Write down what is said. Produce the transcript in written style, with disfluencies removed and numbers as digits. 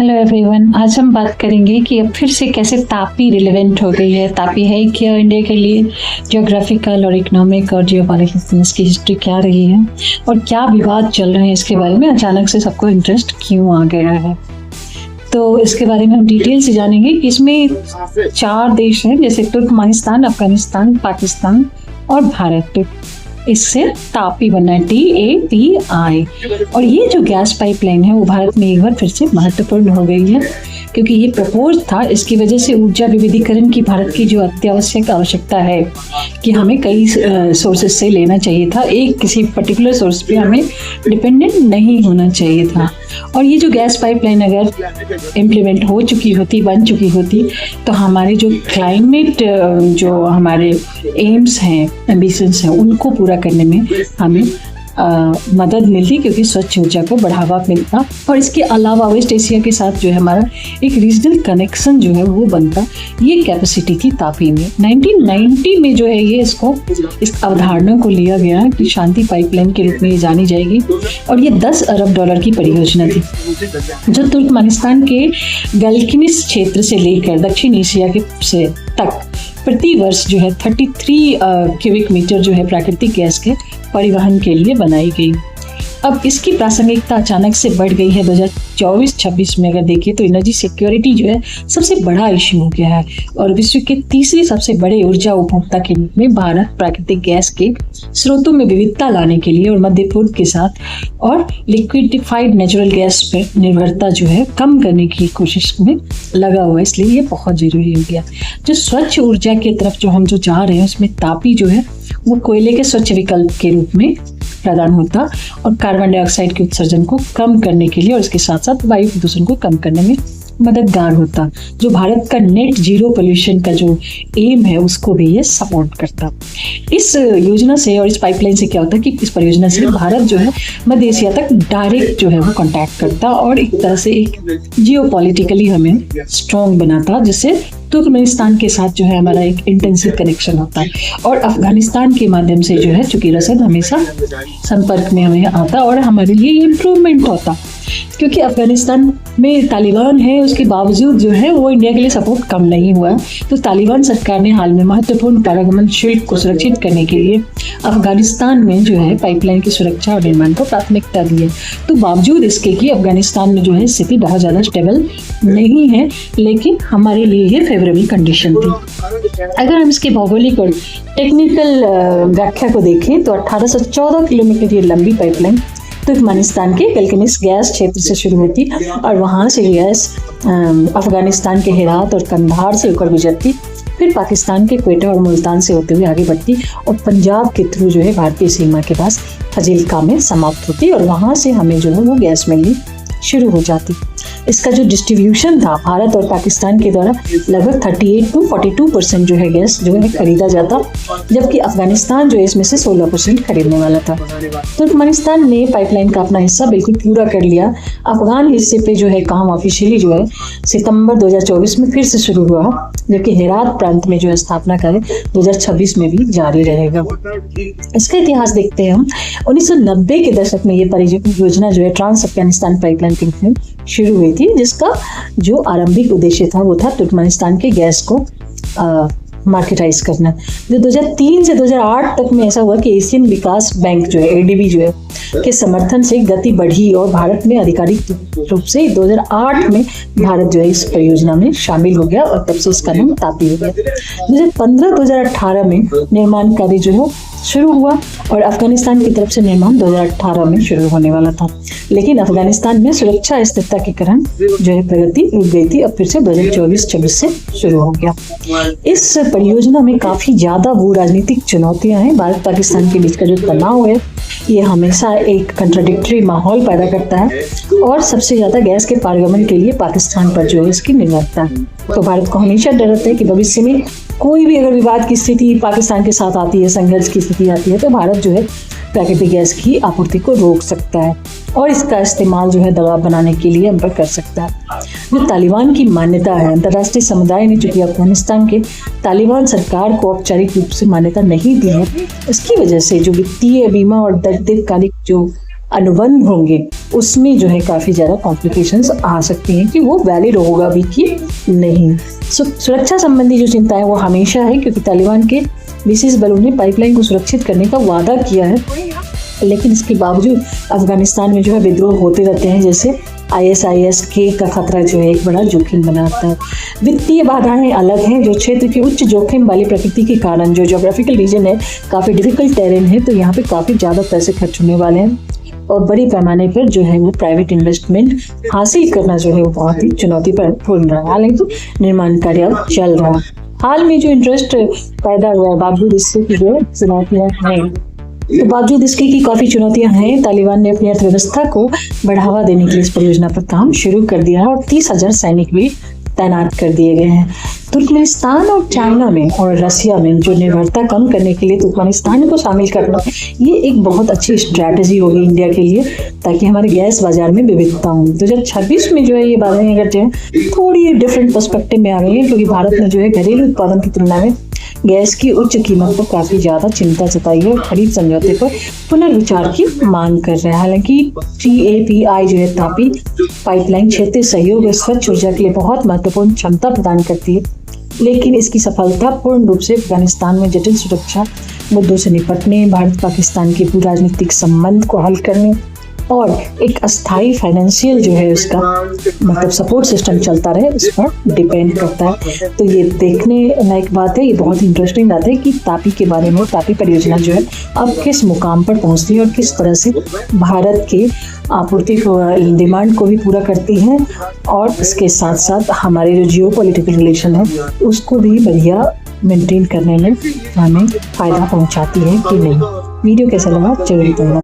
Hello everyone, आज हम बात करेंगे कि अब फिर से कैसे तापी रिलेवेंट हो गई है। तापी है क्या इंडिया के लिए, ज्योग्राफिकल और इकोनॉमिक और जियोपॉलिटिक्स इसकी हिस्ट्री क्या रही है और क्या विवाद चल रहे हैं इसके बारे में अचानक से सबको इंटरेस्ट क्यों आ गया है। तो इसके बारे में हम डिटेल से जानेंगे। इसमें 4 देश हैं, जैसे तुर्कमेनिस्तान, अफगानिस्तान, पाकिस्तान और भारत। इससे तापी बनना है TAPI। और ये जो गैस पाइपलाइन है वो भारत में एक बार फिर से महत्वपूर्ण हो गई है, क्योंकि ये प्रपोज था। इसकी वजह से ऊर्जा विविधीकरण की भारत की जो अत्यावश्यक आवश्यकता है कि हमें कई सोर्सेज से लेना चाहिए था, एक किसी पर्टिकुलर सोर्स पे हमें डिपेंडेंट नहीं होना चाहिए था। और ये जो गैस पाइपलाइन अगर इम्प्लीमेंट हो चुकी होती, बन चुकी होती, तो हमारे जो क्लाइमेट जो हमारे एम्स हैं, एम्बिशंस हैं, उनको पूरा करने में हमें मदद मिलती, क्योंकि स्वच्छ ऊर्जा को बढ़ावा मिलता। और इसके अलावा वेस्ट एशिया के साथ जो है हमारा एक रीजनल कनेक्शन जो है वो बनता। ये कैपेसिटी थी तापी में। 1990 में जो है ये इस अवधारणा को लिया गया कि शांति पाइपलाइन के रूप में ये जानी जाएगी। और ये $10 अरब की परियोजना थी, जो तुर्कमेनिस्तान के गल्किनिस क्षेत्र से लेकर दक्षिण एशिया के से तक प्रति वर्ष जो है 33 क्यूबिक मीटर जो है प्राकृतिक गैस के परिवहन के लिए बनाई गई। अब इसकी प्रासंगिकता अचानक से बढ़ गई है। 2024-26 में अगर देखिए तो एनर्जी सिक्योरिटी जो है सबसे बड़ा इशू हो गया है, और विश्व के तीसरे सबसे बड़े ऊर्जा उपभोक्ता के रूप में भारत प्राकृतिक गैस के स्रोतों में विविधता लाने के लिए और मध्य पूर्व के साथ और लिक्विडिफाइड नेचुरल गैस पर निर्भरता जो है कम करने की कोशिश में लगा हुआ है। इसलिए ये बहुत जरूरी हो गया। जो स्वच्छ ऊर्जा की तरफ जो हम जा रहे हैं, उसमें तापी जो है वो कोयले के स्वच्छ विकल्प के रूप में प्रदान होता और कार्बन डाइऑक्साइड के उत्सर्जन को कम करने के लिए और इसके साथ साथ वायु प्रदूषण को कम करने में मददगार होता। जो भारत का नेट जीरो पोल्यूशन का जो एम है उसको भी ये सपोर्ट करता। इस योजना से और इस पाइपलाइन से क्या होता है कि इस परियोजना से भारत जो है मध्य एशिया तक डायरेक्ट जो है वो कांटेक्ट करता और एक तरह से एक जियोपॉलिटिकली हमें स्ट्रॉन्ग बनाता, जिससे तुर्कमेनिस्तान के साथ जो है हमारा एक इंटेंसिव कनेक्शन होता है। और अफगानिस्तान के माध्यम से जो है चूंकि रसद हमेशा संपर्क में हमें आता और हमारे लिए इम्प्रूवमेंट होता, क्योंकि अफगानिस्तान में तालिबान है, उसके बावजूद जो है वो इंडिया के लिए सपोर्ट कम नहीं हुआ। तो तालिबान सरकार ने हाल में महत्वपूर्ण पारगमन शुल्क को सुरक्षित करने के लिए अफगानिस्तान में जो है पाइपलाइन की सुरक्षा और निर्माण को प्राथमिकता दी है। तो बावजूद इसके कि अफगानिस्तान में जो है स्थिति बहुत ज़्यादा स्टेबल नहीं है, लेकिन हमारे लिए ये फेवरेबल कंडीशन थी। अगर हम इसके भौगोलिक और टेक्निकल व्याख्या को देखें तो 1814 किलोमीटर ये लंबी पाइपलाइन तुर्कमेनिस्तान के गल्किनिस गैस क्षेत्र से शुरू होती और वहाँ से गैस अफगानिस्तान के हेरात और कंधार से होकर गुजरती, फिर पाकिस्तान के क्वेटा और मुल्तान से होते हुए आगे बढ़ती और पंजाब के थ्रू जो है भारतीय सीमा के पास फजीलका में समाप्त होती और वहाँ से हमें जो है वो गैस मिलनी शुरू हो जाती। इसका जो डिस्ट्रीब्यूशन था भारत और पाकिस्तान के द्वारा लगभग 38 to 42% जो है गैस जो है खरीदा जाता, जबकि अफगानिस्तान जो है इसमें से 16% खरीदने वाला था। तुर्कमेनिस्तान ने पाइपलाइन का अपना हिस्सा बिल्कुल पूरा कर लिया। अफगान हिस्से पे जो है काम ऑफिशियली जो है सितंबर 2024 में फिर से शुरू हुआ, जबकि हेरात प्रांत में जो है स्थापना कार्य 2026 में भी जारी रहेगा। इसका इतिहास देखते हैं हम। 1990 के दशक में ये परियोजना जो है ट्रांस अफगानिस्तान पाइपलाइन के रूप में शुरू हुई थी, जिसका जो आरंभिक उद्देश्य था वो था तुर्कमेनिस्तान के गैस को मार्केटाइज करना। जो 2003 से 2008 तक में ऐसा हुआ कि एशियन विकास बैंक जो है ADB जो है के समर्थन से गति बढ़ी और भारत में आधिकारिक रूप से 2008 में भारत जो है इस परियोजना में शामिल हो गया और तब से इसका नाम तापी हो गया। 2015-2018 में निर्माण कार्य जो है शुरू हुआ और अफगानिस्तान की तरफ से निर्माण 2018 में शुरू होने वाला था, लेकिन अफगानिस्तान में सुरक्षा स्थिरता के कारण जो है प्रगति रुक गई थी। अब फिर से 2024-26 से शुरू हो गया। इस परियोजना में काफी ज्यादा भू राजनीतिक चुनौतियां हैं। भारत पाकिस्तान के बीच का जो तनाव है ये हमेशा एक कंट्राडिक्टरी माहौल पैदा करता है और सबसे ज्यादा गैस के पारगमन के लिए पाकिस्तान पर जो है इसकी निर्भरता है। तो भारत को हमेशा डर रहता है कि भविष्य में कोई भी अगर विवाद की स्थिति पाकिस्तान के साथ आती है, संघर्ष की स्थिति आती है, तो भारत जो है प्राकृतिक गैस की आपूर्ति को रोक सकता है और इसका इस्तेमाल जो है दबाव बनाने के लिए हम पर कर सकता है। जो तालिबान की मान्यता है, अंतर्राष्ट्रीय समुदाय ने चूंकि अफगानिस्तान के तालिबान सरकार को औपचारिक रूप से मान्यता नहीं दी है, इसकी वजह से जो वित्तीय बीमा और दीर्घकालिक जो अनुबंध होंगे उसमें जो है काफ़ी ज़्यादा कॉम्प्लिकेशंस आ सकती हैं कि वो वैलिड होगा भी कि नहीं। सुरक्षा संबंधी जो चिंता है वो हमेशा है, क्योंकि तालिबान के विशेष बलों ने पाइपलाइन को सुरक्षित करने का वादा किया है, लेकिन इसके बावजूद अफगानिस्तान में जो है विद्रोह होते रहते हैं, जैसे ISIS के का खतरा जो है एक बड़ा जोखिम बनाता है। वित्तीय बाधाएं अलग हैं, जो क्षेत्र की उच्च जोखिम वाली प्रकृति के कारण जो ज्योग्राफिकल रीजन है काफ़ी डिफिकल्ट टेरेन है, तो यहाँ पे काफ़ी ज़्यादा पैसे खर्च होने वाले हैं और बड़ी पैमाने पर जो है वो प्राइवेट इन्वेस्टमेंट हासिल करना जो है वो बहुत ही चुनौतीपूर्ण रहा। हालांकि निर्माण कार्य अब चल रहा है। हाल में जो इंटरेस्ट पैदा हुआ है बावजूद इससे की जो चुनौतियाँ हैं, तो बावजूद इसके की काफ़ी चुनौतियां हैं, तालिबान ने अपनी अर्थव्यवस्था को बढ़ावा देने के लिए इस परियोजना पर काम शुरू कर दिया है और 30,000 सैनिक भी तैनात कर दिए गए हैं। तुर्कमेनिस्तान और चाइना में और रसिया में जो निर्भरता कम करने के लिए तुर्कमेनिस्तान को शामिल करना, ये एक बहुत अच्छी स्ट्रैटेजी होगी इंडिया के लिए, ताकि हमारे गैस बाजार में विविधता हो। 2026 में जो है ये बातें अगर जो है थोड़ी डिफरेंट पर्सपेक्टिव में आ गई है, क्योंकि भारत ने जो है घरेलू उत्पादन की तुलना में गैस की उच्च कीमत पर काफ़ी ज़्यादा चिंता जताई है और खरीद समझौते पर पुनर्विचार की मांग कर रहे हैं। हालांकि TAPI जो है तापी पाइपलाइन क्षेत्रीय सहयोग और स्वच्छ ऊर्जा के लिए बहुत महत्वपूर्ण क्षमता प्रदान करती है, लेकिन इसकी सफलता पूर्ण रूप से अफगानिस्तान में जटिल सुरक्षा मुद्दों से निपटने, भारत पाकिस्तान के भू राजनीतिक संबंध को हल करने और एक अस्थायी फाइनेंशियल जो है उसका मतलब सपोर्ट सिस्टम चलता रहे, इस पर डिपेंड करता है। तो ये देखने लायक बात है, ये बहुत इंटरेस्टिंग बात है कि तापी के बारे में, तापी परियोजना जो है अब किस मुकाम पर पहुंचती है और किस तरह से भारत के आपूर्ति को डिमांड को भी पूरा करती है और इसके साथ साथ हमारे जो जियोपॉलिटिकल रिलेशन है उसको भी बढ़िया मेंटेन करने में हमें फ़ायदा पहुंचाती है कि नहीं। वीडियो कैसा लगा जरूर बताना।